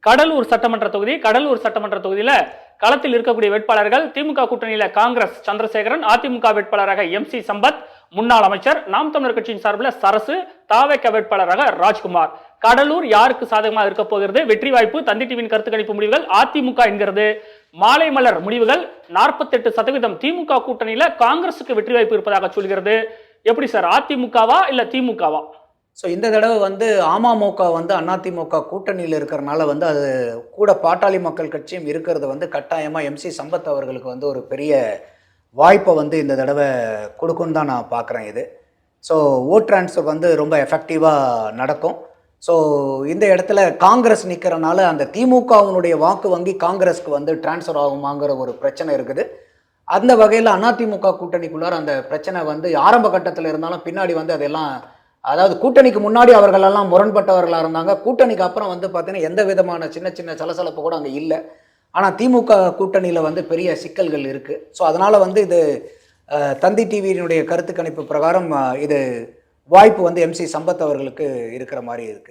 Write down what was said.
கடலூர் சட்டமன்ற தொகுதியில களத்தில் இருக்கக்கூடிய வேட்பாளர்கள் திமுக கூட்டணியில காங்கிரஸ் சந்திரசேகரன், அதிமுக வேட்பாளராக MC சம்பத், முன்னாள் அமைச்சர், நாம் தமிழர் கட்சியின் சார்பில் சரசு, தாவேக வேட்பாளராக ராஜ்குமார். கடலூர் யாருக்கு சாதகமாக இருக்க போகிறது? வெற்றி வாய்ப்பு தந்தி டிவியின் கருத்து கணிப்பு முடிவுகள் அதிமுக என்கிறது. மாலை மலர் முடிவுகள் 48% திமுக கூட்டணியில காங்கிரசுக்கு வெற்றி வாய்ப்பு இருப்பதாக சொல்கிறது. எப்படி சார், அதிமுகவா இல்ல திமுகவா? ஸோ இந்த தடவை அமமுக அதிமுக கூட்டணியில் இருக்கிறனால அது கூட பாட்டாளி மக்கள் கட்சியும் இருக்கிறது கட்டாயமாக MC சம்பத் அவர்களுக்கு ஒரு பெரிய வாய்ப்பை இந்த தடவை கொடுக்குன்னு தான் நான் பார்க்குறேன். இது ஸோ ஓட் ட்ரான்ஸ்ஃபர் ரொம்ப எஃபெக்டிவாக நடக்கும். ஸோ இந்த இடத்துல காங்கிரஸ் நிற்கிறனால அந்த திமுகவினுடைய வாக்கு வங்கி காங்கிரஸ்க்கு ட்ரான்ஸ்ஃபர் ஆகுமாங்கிற ஒரு பிரச்சனை இருக்குது. அந்த வகையில் அதிமுக கூட்டணிக்குள்ளார அந்த பிரச்சனை ஆரம்ப கட்டத்தில் இருந்தாலும் பின்னாடி அதெல்லாம், அதாவது கூட்டணிக்கு முன்னாடி அவர்களெல்லாம் முரண்பட்டவர்களாக இருந்தாங்க. கூட்டணிக்கு அப்புறம் பார்த்தீங்கன்னா எந்த விதமான சின்ன சின்ன சலசலப்பு கூட அங்கே இல்லை. ஆனால் திமுக கூட்டணியில் பெரிய சிக்கல்கள் இருக்குது. ஸோ அதனால் இது தந்தி டிவியினுடைய கருத்து கணிப்பு பிரகாரம் இது வாய்ப்பு MC சம்பத் அவர்களுக்கு இருக்கிற மாதிரி இருக்குது.